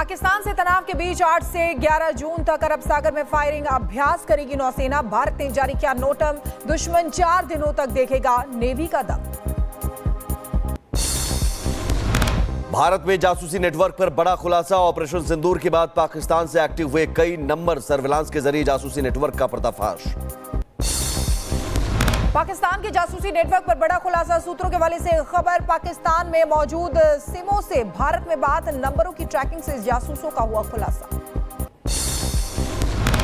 पाकिस्तान से तनाव के बीच 8 से 11 जून तक अरब सागर में फायरिंग अभ्यास करेगी नौसेना। भारत ने जारी किया नोटम, दुश्मन 4 दिनों तक देखेगा नेवी का दम। भारत में जासूसी नेटवर्क पर बड़ा खुलासा। ऑपरेशन सिंदूर के बाद पाकिस्तान से एक्टिव हुए कई नंबर सर्विलांस के जरिए जासूसी नेटवर्क का पर्दाफाश। पाकिस्तान के जासूसी नेटवर्क पर बड़ा खुलासा। सूत्रों के हवाले से खबर, पाकिस्तान में मौजूद सिमों से भारत में बात, नंबरों की ट्रैकिंग से जासूसों का हुआ खुलासा।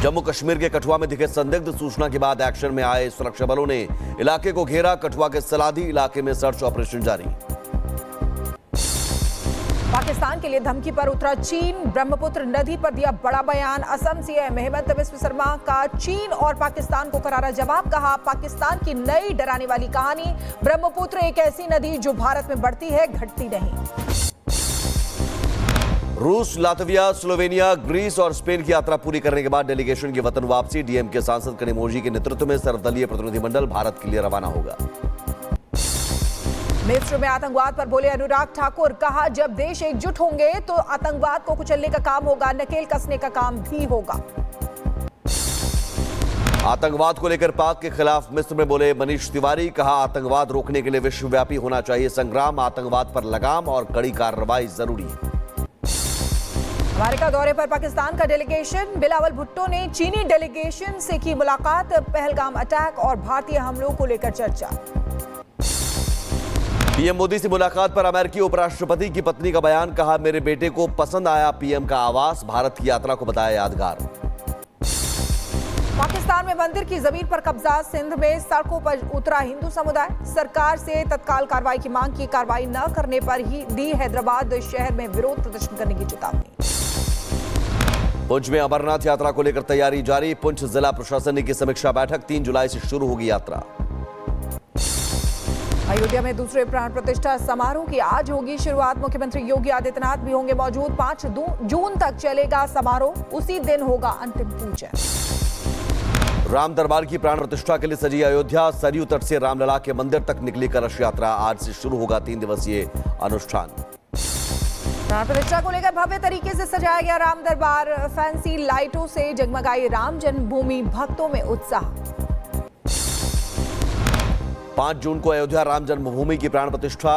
जम्मू कश्मीर के कठुआ में दिखे संदिग्ध, सूचना के बाद एक्शन में आए सुरक्षा बलों ने इलाके को घेरा। कठुआ के सलादी इलाके में सर्च ऑपरेशन जारी। पाकिस्तान के लिए धमकी पर उतरा चीन, ब्रह्मपुत्र नदी पर दिया बड़ा बयान। असम सीएम हेमंत बिस्व शर्मा का चीन और पाकिस्तान को करारा जवाब। कहा, पाकिस्तान की नई डराने वाली कहानी, ब्रह्मपुत्र एक ऐसी नदी जो भारत में बढ़ती है, घटती नहीं। रूस, लातविया, स्लोवेनिया, ग्रीस और स्पेन की यात्रा पूरी करने के बाद डेलीगेशन की वतन वापसी। डीएम के सांसद कनिमोझी के नेतृत्व में सर्वदलीय प्रतिनिधिमंडल भारत के लिए रवाना होगा। मिस्र में आतंकवाद पर बोले अनुराग ठाकुर। कहा, जब देश एकजुट होंगे तो आतंकवाद को कुचलने का काम होगा, नकेल कसने का काम भी होगा। आतंकवाद को लेकर पाक के खिलाफ मिस्र में बोले मनीष तिवारी। कहा, आतंकवाद रोकने के लिए विश्वव्यापी होना चाहिए संग्राम, आतंकवाद पर लगाम और कड़ी कार्रवाई जरूरी है। अमेरिका दौरे पर पाकिस्तान का डेलीगेशन। बिलावल भुट्टो ने चीनी डेलीगेशन से की मुलाकात। पहलगाम अटैक और भारतीय हमलों को लेकर चर्चा। पीएम मोदी से मुलाकात पर अमेरिकी उपराष्ट्रपति की पत्नी का बयान। कहा, मेरे बेटे को पसंद आया पीएम का आवास, भारत की यात्रा को बताया यादगार। पाकिस्तान में मंदिर की जमीन पर कब्जा। सिंध में सड़कों पर उतरा हिंदू समुदाय। सरकार से तत्काल कार्रवाई की मांग की। कार्रवाई न करने पर ही दी हैदराबाद शहर में विरोध प्रदर्शन करने की चेतावनी। पुंछ में अमरनाथ यात्रा को लेकर तैयारी जारी। पुंछ जिला प्रशासन ने की समीक्षा बैठक। 3 जुलाई से शुरू होगी यात्रा। अयोध्या में दूसरे प्राण प्रतिष्ठा समारोह की आज होगी शुरुआत। मुख्यमंत्री योगी आदित्यनाथ भी होंगे मौजूद। 5 जून तक चलेगा समारोह, उसी दिन होगा अंतिम पूजन। राम दरबार की प्राण प्रतिष्ठा के लिए सजी अयोध्या। सरयू तट से रामलला के मंदिर तक निकली कलश यात्रा। आज से शुरू होगा 3 दिवसीय अनुष्ठान। प्राण प्रतिष्ठा को लेकर भव्य तरीके से सजाया गया राम दरबार। फैंसी लाइटों से जगमगाई राम जन्मभूमि, भक्तों में उत्साह। 5 जून को अयोध्या राम जन्मभूमि की प्राण प्रतिष्ठा।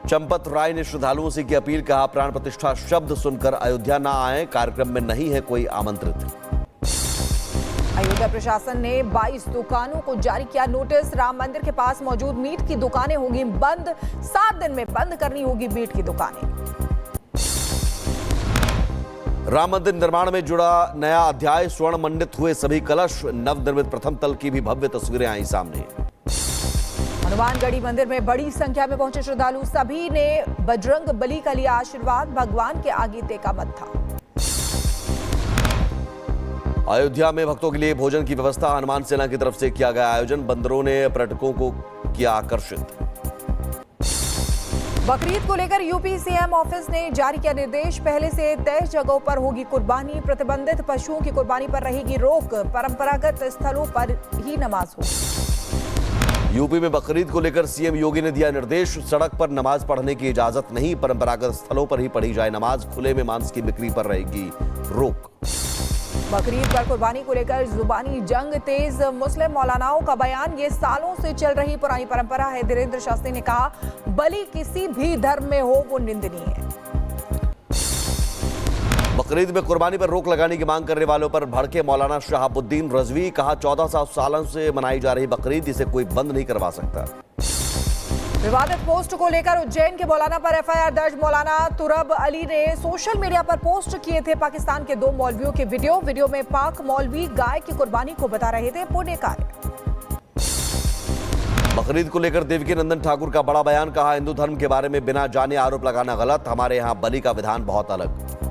चंपत राय ने श्रद्धालुओं से की अपील। कहा, प्राण प्रतिष्ठा शब्द सुनकर अयोध्या ना आए, कार्यक्रम में नहीं है कोई आमंत्रित। अयोध्या प्रशासन ने 22 दुकानों को जारी किया नोटिस। राम मंदिर के पास मौजूद मीट की दुकानें होंगी बंद। 7 दिन में बंद करनी होगी मीट की दुकानें। राम मंदिर निर्माण में जुड़ा नया अध्याय। स्वर्ण मंडित हुए सभी कलश। नवनिर्मित प्रथम तल की भी भव्य तस्वीरें आई सामने। हनुमानगढ़ी मंदिर में बड़ी संख्या में पहुंचे श्रद्धालु। सभी ने बजरंग बली का लिया आशीर्वाद। भगवान के आगे टेका मत्था। अयोध्या में भक्तों के लिए भोजन की व्यवस्था। हनुमान सेना की तरफ से किया गया आयोजन। बंदरों ने पर्यटकों को किया आकर्षित। बकरीद को लेकर यूपी सीएम ऑफिस ने जारी किया निर्देश। पहले से तय जगहों पर होगी कुर्बानी। प्रतिबंधित पशुओं की कुर्बानी पर रहेगी रोक। परंपरागत स्थलों पर ही नमाज होगी। यूपी में बकरीद को लेकर सीएम योगी ने दिया निर्देश। सड़क पर नमाज पढ़ने की इजाजत नहीं, परंपरागत स्थलों पर ही पढ़ी जाए नमाज। खुले में मांस की बिक्री पर रहेगी रोक। बकरीद पर कुर्बानी को लेकर जुबानी जंग तेज। मुस्लिम मौलानाओं का बयान, ये सालों से चल रही पुरानी परंपरा है। धीरेन्द्र शास्त्री ने कहा, बलि किसी भी धर्म में हो वो निंदनीय है। बकरीद में कुर्बानी पर रोक लगाने की मांग करने वालों पर भड़के मौलाना शहाबुद्दीन रजवी। कहा, 1400 सालों से मनाई जा रही बकरीद, इसे कोई बंद नहीं करवा सकता। विवादित पोस्ट को लेकर उज्जैन के मौलाना पर एफआईआर दर्ज। मौलाना तुरब अली ने सोशल मीडिया पर पोस्ट किए थे पाकिस्तान के 2 मौलवियों के वीडियो में पाक मौलवी गाय की कुर्बानी को बता रहे थे पुण्य कार्य। बकरीद को लेकर देवकी नंदन ठाकुर का बड़ा बयान। कहा, हिंदू धर्म के बारे में बिना जाने आरोप लगाना गलत। हमारे यहाँ बलि का विधान बहुत अलग।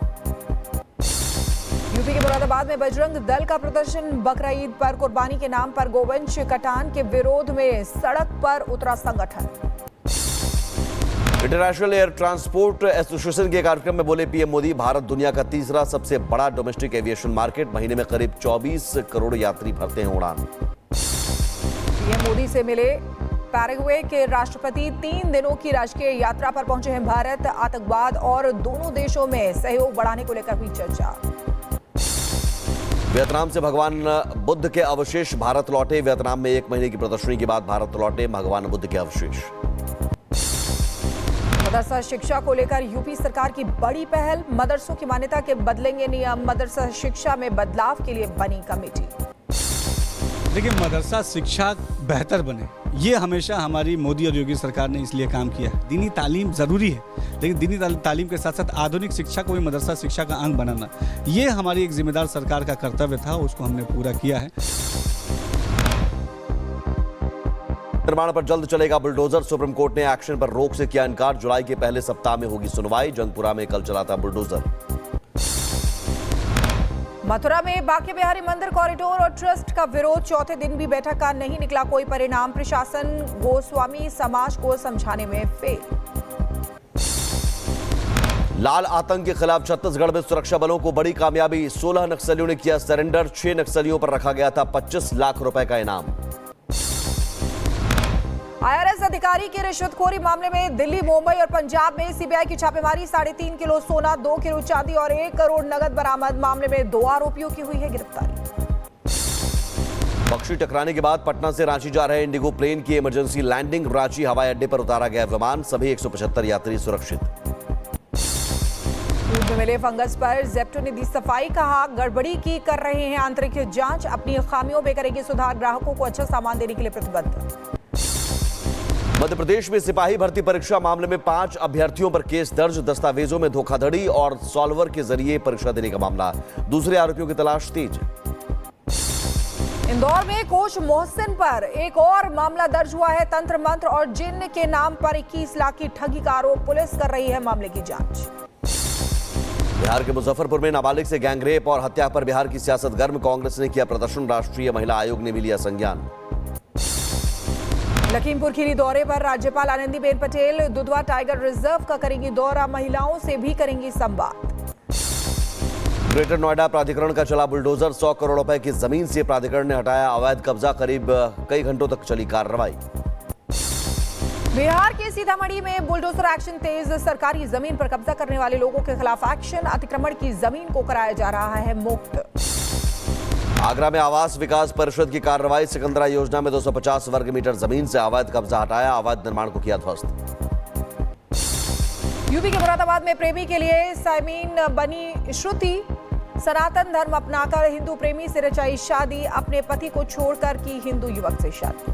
यूपी के मुरादाबाद में बजरंग दल का प्रदर्शन। बकरा ईद पर कुर्बानी के नाम पर गोवंश कटान के विरोध में सड़क पर उतरा संगठन। इंटरनेशनल एयर ट्रांसपोर्ट एसोसिएशन के कार्यक्रम में बोले पीएम मोदी, भारत दुनिया का तीसरा सबसे बड़ा डोमेस्टिक एविएशन मार्केट। महीने में करीब 24 करोड़ यात्री भरते हैं उड़ान। पीएम मोदी से मिले पैराग्वे के राष्ट्रपति 3 दिनों की राजकीय यात्रा पर पहुंचे हैं भारत। आतंकवाद और दोनों देशों में सहयोग बढ़ाने को लेकर हुई चर्चा। वियतनाम से भगवान बुद्ध के अवशेष भारत लौटे। वियतनाम में 1 महीने की प्रदर्शनी के बाद भारत लौटे भगवान बुद्ध के अवशेष। मदरसा शिक्षा को लेकर यूपी सरकार की बड़ी पहल। मदरसों की मान्यता के बदलेंगे नियम। मदरसा शिक्षा में बदलाव के लिए बनी कमेटी। देखिए, मदरसा शिक्षा बेहतर बने, ये हमेशा हमारी मोदी और योगी सरकार ने इसलिए काम किया है। दीनी तालीम ज़रूरी है, लेकिन दीनी तालीम के साथ साथ आधुनिक शिक्षा को भी मदरसा शिक्षा का अंग बनाना, ये हमारी एक जिम्मेदार सरकार का कर्तव्य था, उसको हमने पूरा किया है। निर्माण पर जल्द चलेगा बुलडोजर। सुप्रीम कोर्ट ने एक्शन पर रोक से किया इनकार। जुलाई के पहले सप्ताह में होगी सुनवाई। जंगपुरा में कल चला था बुलडोजर। मथुरा में बांके बिहारी मंदिर कॉरिडोर और ट्रस्ट का विरोध। चौथे दिन भी बैठक का नहीं निकला कोई परिणाम। प्रशासन गोस्वामी समाज को समझाने में फेल। लाल आतंक के खिलाफ छत्तीसगढ़ में सुरक्षा बलों को बड़ी कामयाबी। 16 नक्सलियों ने किया सरेंडर। 6 नक्सलियों पर रखा गया था 25 लाख रुपए का इनाम। आईआरएस अधिकारी की रिश्वतखोरी मामले में दिल्ली, मुंबई और पंजाब में सीबीआई की छापेमारी। 3.5 किलो सोना, 2 किलो चांदी और 1 करोड़ नगद बरामद। मामले में 2 आरोपियों की हुई है गिरफ्तारी। पक्षी टकराने के बाद पटना से रांची जा रहे इंडिगो प्लेन की इमरजेंसी लैंडिंग। रांची हवाई अड्डे पर उतारा गया विमान। सभी 175 यात्री सुरक्षित। दूध में मिले फंगस पर जेप्टो ने दी सफाई। कहा, गड़बड़ी की कर रहे हैं आंतरिक जांच। अपनी खामियों में करेगी सुधार। ग्राहकों को अच्छा सामान देने के लिए प्रतिबद्ध। मध्य प्रदेश में सिपाही भर्ती परीक्षा मामले में 5 अभ्यर्थियों पर केस दर्ज। दस्तावेजों में धोखाधड़ी और सॉल्वर के जरिए परीक्षा देने का मामला। दूसरे आरोपियों की तलाश तेज। इंदौर में कोच मोहसिन पर एक और मामला दर्ज हुआ है। तंत्र मंत्र और जिन्न के नाम पर 21 लाख की ठगी का आरोप। पुलिस कर रही है मामले की जांच। बिहार के मुजफ्फरपुर में नाबालिग से गैंगरेप और हत्या पर बिहार की सियासत गर्म। कांग्रेस ने किया प्रदर्शन। राष्ट्रीय महिला आयोग ने भी लिया संज्ञान। लखीमपुर खीरी दौरे पर राज्यपाल आनंदीबेन पटेल। दुधवा टाइगर रिजर्व का करेंगी दौरा। महिलाओं से भी करेंगी संवाद। ग्रेटर नोएडा प्राधिकरण का चला बुलडोजर। 100 करोड़ रुपए की जमीन से प्राधिकरण ने हटाया अवैध कब्जा। करीब कई घंटों तक चली कार्रवाई। बिहार के सीतामढ़ी में बुलडोजर एक्शन तेज। सरकारी जमीन पर कब्जा करने वाले लोगों के खिलाफ एक्शन। अतिक्रमण की जमीन को कराया जा रहा है मुक्त। आगरा में आवास विकास परिषद की कार्रवाई। सिकंदरा योजना में 250 वर्ग मीटर जमीन से अवैध कब्जा हटाया। अवैध निर्माण को किया ध्वस्त। यूपी के मुरादाबाद में प्रेमी के लिए साइमीन बनी श्रुति। सनातन धर्म अपनाकर हिंदू प्रेमी से रचाई शादी। अपने पति को छोड़कर की हिंदू युवक से शादी।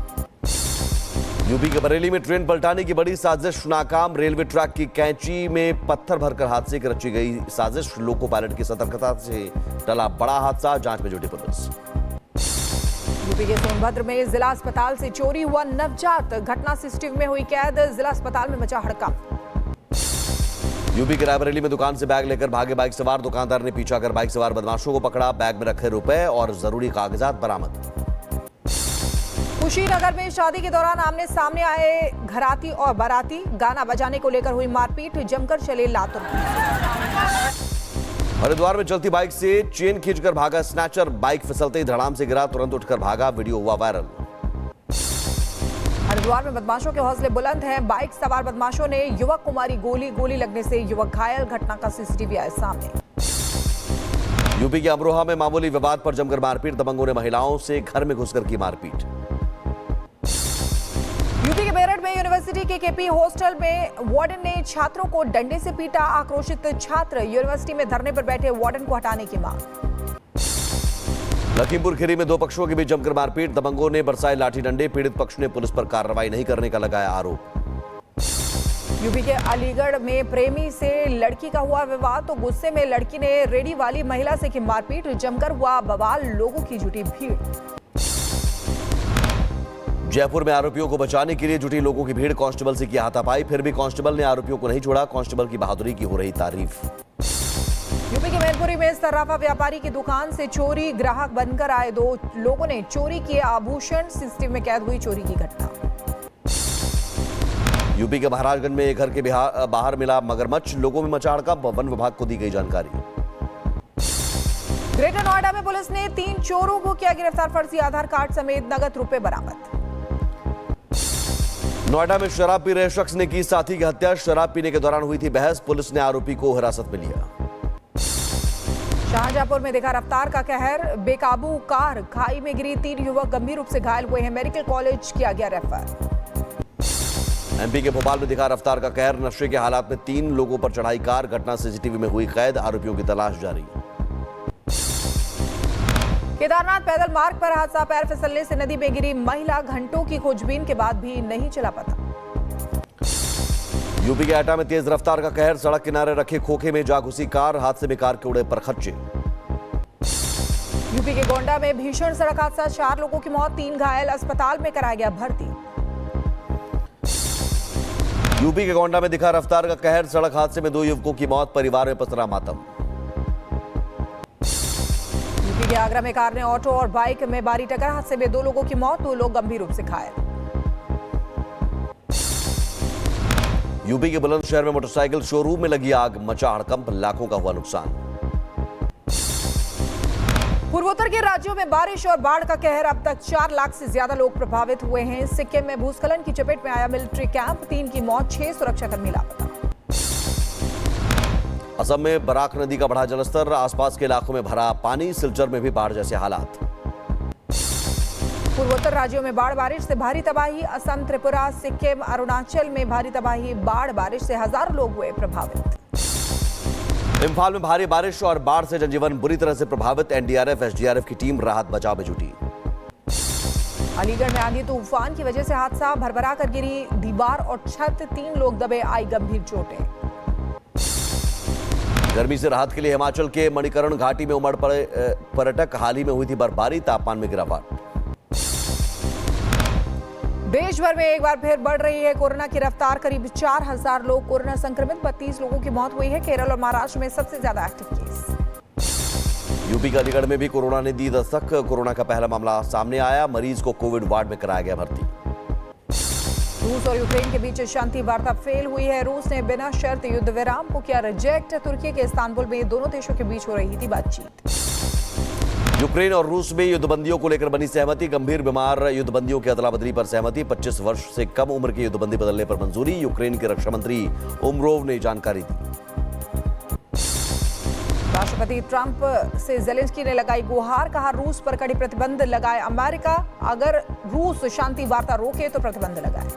यूपी के बरेली में ट्रेन पलटाने की बड़ी साजिश नाकाम। रेलवे ट्रैक की कैंची में पत्थर भरकर हादसे की रची गई साजिश। लोको पायलट की सतर्कता से टला बड़ा हादसा। जांच में जुटी पुलिस। यूपी के सोनभद्र में जिला अस्पताल से चोरी हुआ नवजात। घटना सीसीटीवी में हुई कैद। जिला अस्पताल में मचा हड़कंप। यूपी के रायबरेली में दुकान से बैग लेकर भागे बाइक सवार। दुकानदार ने पीछा कर बाइक सवार बदमाशों को पकड़ा। बैग में रखे रुपए और जरूरी कागजात बरामद। कुशीनगर में शादी के दौरान आमने सामने आए घराती और बाराती। गाना बजाने को लेकर हुई मारपीट। जमकर चले लातों। हरिद्वार में चलती बाइक से चेन खींचकर भागा स्नैचर। बाइक फिसलते ही धड़ाम से गिरा। तुरंत उठकर भागा। वीडियो हुआ वायरल। हरिद्वार में बदमाशों के हौसले बुलंद हैं। बाइक सवार बदमाशों ने युवक को मारी गोली लगने से युवक घायल। घटना का सीसीटीवी आया सामने। यूपी के अमरोहा में मामूली विवाद पर जमकर मारपीट। दबंगों ने महिलाओं से घर में घुसकर की मारपीट। यूपी के मेरठ में यूनिवर्सिटी के केपी हॉस्टल में वार्डन ने छात्रों को डंडे से पीटा। आक्रोशित छात्र यूनिवर्सिटी में धरने पर बैठे वार्डन को हटाने की मांग। लखीमपुर खीरी में 2 पक्षों के बीच जमकर मारपीट। दबंगों ने बरसाए लाठी डंडे। पीड़ित पक्ष ने पुलिस पर कार्रवाई नहीं करने का लगाया आरोप। यूपी के अलीगढ़ में प्रेमी से लड़की का हुआ विवाद तो गुस्से में लड़की ने रेडी वाली महिला से की मारपीट। जमकर हुआ बवाल। लोगों की जुटी भीड़। जयपुर में आरोपियों को बचाने के लिए जुटी लोगों की भीड़। कांस्टेबल से किया हाथापाई। फिर भी कांस्टेबल ने आरोपियों को नहीं छोड़ा। कांस्टेबल की बहादुरी की हो रही तारीफ। यूपी के मैनपुरी में सर्राफा व्यापारी की दुकान से चोरी। ग्राहक बनकर आए 2 लोगों ने चोरी किए आभूषण। सीसीटीवी में कैद हुई चोरी की घटना। यूपी के महाराजगंज में एक घर के बाहर मिला मगरमच्छ। लोगों में मचा हड़कंप। वन विभाग को दी गई जानकारी। ग्रेटर नोएडा में पुलिस ने 3 चोरों को किया गिरफ्तार। फर्जी आधार कार्ड समेत नगद रुपए बरामद। नोएडा में शराब पी रहे शख्स ने की साथी की हत्या। शराब पीने के दौरान हुई थी बहस। पुलिस ने आरोपी को हिरासत में लिया। शाहजहांपुर में दिखा रफ्तार का कहर। बेकाबू कार खाई में गिरी। 3 युवक गंभीर रूप से घायल हुए हैं। मेडिकल कॉलेज किया गया रेफर। एमपी के भोपाल में दिखा रफ्तार का कहर। नशे के हालात में 3 लोगों पर चढ़ाई कार। घटना सीसीटीवी में हुई कैद। आरोपियों की तलाश जारी। केदारनाथ पैदल मार्ग पर हादसा। पैर फिसलने से नदी में गिरी महिला। घंटों की खोजबीन के बाद भी नहीं चला पता। यूपी के एटा में तेज रफ्तार का कहर। सड़क किनारे रखे खोखे में जा घुसी कार। हादसे में कार के उड़े परखच्चे। यूपी के गोंडा में भीषण सड़क हादसा। 4 लोगों की मौत, 3 घायल। अस्पताल में कराया गया भर्ती। यूपी के गोंडा में दिखा रफ्तार का कहर। सड़क हादसे में 2 युवकों की मौत। परिवार में पसरा मातम। यूपी के आगरा में कार ने ऑटो और बाइक में भारी टक्कर। हादसे में 2 लोगों की मौत, 2 लोग गंभीर रूप से घायल। यूपी के बुलंदशहर में मोटरसाइकिल शोरूम में लगी आग। मचा हड़कंप। लाखों का हुआ नुकसान। पूर्वोत्तर के राज्यों में बारिश और बाढ़ का कहर। अब तक 4 लाख से ज्यादा लोग प्रभावित हुए हैं। सिक्किम में भूस्खलन की चपेट में आया मिलिट्री कैंप। 3 की मौत, 6 सुरक्षाकर्मी लापता। असम में बराक नदी का बढ़ा जलस्तर। आसपास के इलाकों में भरा पानी। सिलचर में भी बाढ़ जैसे हालात। पूर्वोत्तर राज्यों में बाढ़ बारिश से भारी तबाही। असम, त्रिपुरा, सिक्किम, अरुणाचल में भारी तबाही। बाढ़ बारिश से हजारों लोग हुए प्रभावित। इम्फाल में भारी बारिश और बाढ़ से जनजीवन बुरी तरह से प्रभावित। एनडीआरएफ, एसडीआरएफ की टीम राहत बचाव में जुटी। अलीगढ़ में आंधी तूफान की वजह से हादसा। भरभरा कर गिरी दीवार और छत। 3 लोग दबे, आई गंभीर चोटें। गर्मी से राहत के लिए हिमाचल के मणिकर्ण घाटी में उमड़ पड़े पर्यटक। हाल ही में हुई थी बर्फबारी। तापमान में गिरावट। देश भर में एक बार फिर बढ़ रही है कोरोना की रफ्तार। करीब 4000 लोग कोरोना संक्रमित। 32 लोगों की मौत हुई है। केरल और महाराष्ट्र में सबसे ज्यादा एक्टिव केस। यूपी के अलीगढ़ में भी कोरोना ने दी दस्तक। कोरोना का पहला मामला सामने आया। मरीज को कोविड वार्ड में कराया गया भर्ती। रूस और यूक्रेन के बीच शांति वार्ता फेल हुई है। रूस ने बिना शर्त युद्ध विराम को किया रिजेक्ट। तुर्की के इस्तांबुल में दोनों देशों के बीच हो रही थी बातचीत। यूक्रेन और रूस में युद्धबंदियों को लेकर बनी सहमति। गंभीर बीमार युद्धबंदियों की अदला बदली पर सहमति। 25 वर्ष से कम उम्र की युद्धबंदी बदलने पर मंजूरी। यूक्रेन के रक्षा मंत्री उमरोव ने जानकारी दी। राष्ट्रपति ट्रंप से जेलेंस्की ने लगाई गुहार। कहा रूस पर कड़ी प्रतिबंध लगाए अमेरिका। अगर रूस शांति वार्ता रोके तो प्रतिबंध लगाए।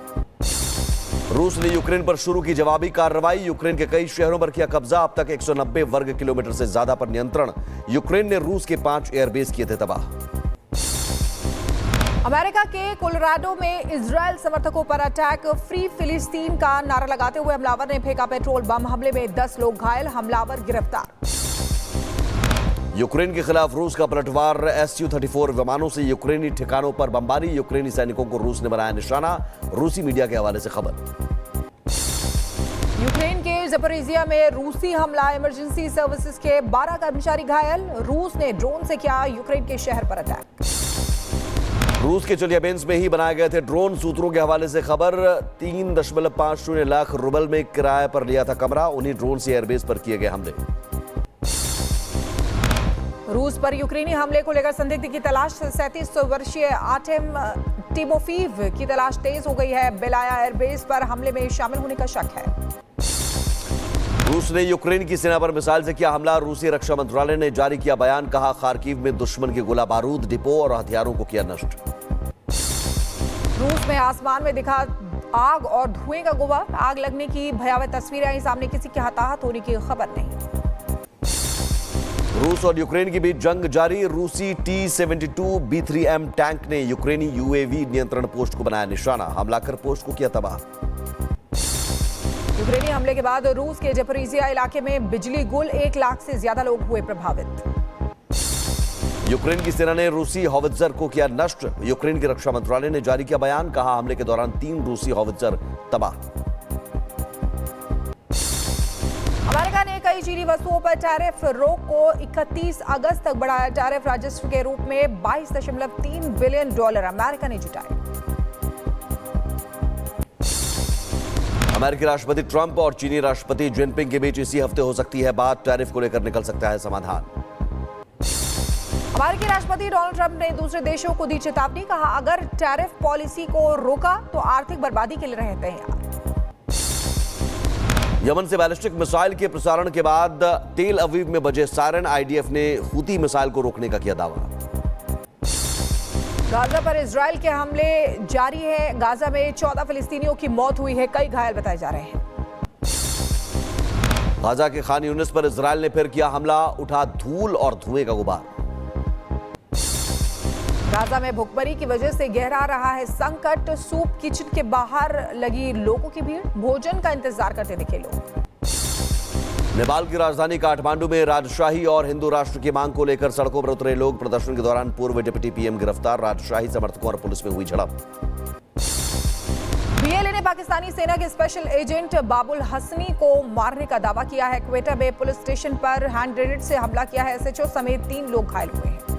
रूस ने यूक्रेन पर शुरू की जवाबी कार्रवाई। यूक्रेन के कई शहरों पर किया कब्जा। अब तक 190 वर्ग किलोमीटर से ज्यादा पर नियंत्रण। यूक्रेन ने रूस के 5 एयरबेस किए थे तबाह। अमेरिका के कोलोराडो में इजरायल समर्थकों पर अटैक। फ्री फिलिस्तीन का नारा लगाते हुए हमलावर ने फेंका पेट्रोल बम। हमले में 10 लोग घायल। हमलावर गिरफ्तार। यूक्रेन के खिलाफ रूस का पलटवार। Su-34 विमानों से यूक्रेनी ठिकानों पर बमबारी। यूक्रेनी सैनिकों को रूस ने बनाया निशाना। रूसी मीडिया के हवाले से खबर। यूक्रेन के ज़पोरिजिया में रूसी हमला। इमरजेंसी सर्विसेज के 12 कर्मचारी घायल। रूस ने ड्रोन से किया यूक्रेन के शहर पर अटैक। रूस के चेल्याबिंस्क में ही बनाए गए थे ड्रोन। सूत्रों के हवाले से खबर। 3.50 लाख रुबल में किराए पर लिया था कमरा। उन्हीं ड्रोन से एयरबेस पर किए गए हमले। रूस पर यूक्रेनी हमले को लेकर संदिग्ध की तलाश। 37 वर्षीय आर्टेम टिमोफीव की तलाश तेज हो गई है। बेलाया एयरबेस पर हमले में शामिल होने का शक है। रूस ने यूक्रेन की सेना पर मिसाइल से किया हमला। रूसी रक्षा मंत्रालय ने जारी किया बयान। कहा खार्किव में दुश्मन के गोला बारूद, डिपो और हथियारों को किया नष्ट। रूस में आसमान में दिखा आग और धुएं का गुबार। आग लगने की भयावह तस्वीरें आई सामने। किसी के हताहत होने की खबर नहीं। रूस और यूक्रेन के बीच जंग जारी। रूसी T-72 B3M टैंक ने यूक्रेनी UAV नियंत्रण पोस्ट को बनाया निशाना। हमला कर पोस्ट को किया तबाह। यूक्रेनी हमले के बाद रूस के ज़पोरिजिया इलाके में बिजली गुल। 1 लाख से ज्यादा लोग हुए प्रभावित। यूक्रेन की सेना ने रूसी हॉवित्जर को किया नष्ट। यूक्रेन के रक्षा मंत्रालय ने जारी किया बयान। कहा हमले के दौरान 3 रूसी हॉवित्जर तबाह। अमेरिका ने कई चीनी वस्तुओं पर टैरिफ रोक को 31 अगस्त तक बढ़ाया। टैरिफ राजस्व के रूप में $22.3 बिलियन अमेरिका ने जुटाए। अमेरिकी राष्ट्रपति ट्रंप और चीनी राष्ट्रपति जिनपिंग के बीच इसी हफ्ते हो सकती है बात। टैरिफ को लेकर निकल सकता है समाधान। अमेरिकी राष्ट्रपति डोनाल्ड ट्रंप ने दूसरे देशों को दी चेतावनी, कहा अगर टैरिफ पॉलिसी को रोका तो आर्थिक बर्बादी के लिए रहे तैयार। यमन से बैलिस्टिक मिसाइल के प्रसारण के बाद तेल अवीव में बजे सायरन, आईडीएफ ने हूती मिसाइल को रोकने का किया दावा। गाजा पर इजराइल के हमले जारी है। गाजा में 14 फिलिस्तीनियों की मौत हुई है, कई घायल बताए जा रहे हैं। गाजा के खान यूनिस पर इजराइल ने फिर किया हमला, उठा धूल और धुएं का गुबार। गाजा में भुखमरी की वजह से गहरा रहा है संकट। सूप किचन के बाहर लगी लोगों की भीड़, भोजन का इंतजार करते दिखे लोग। नेपाल की राजधानी काठमांडू में राजशाही और हिंदू राष्ट्र की मांग को लेकर सड़कों पर उतरे लोग। प्रदर्शन के दौरान पूर्व डिप्टी पीएम गिरफ्तार, राजशाही समर्थकों और पुलिस में हुई झड़प। बीएलए ने पाकिस्तानी सेना के स्पेशल एजेंट बाबुल हसनी को मारने का दावा किया है। क्वेटा में पुलिस स्टेशन पर हैंड ग्रेनेड से हमला किया है। एसएचओ समेत 3 लोग घायल हुए हैं।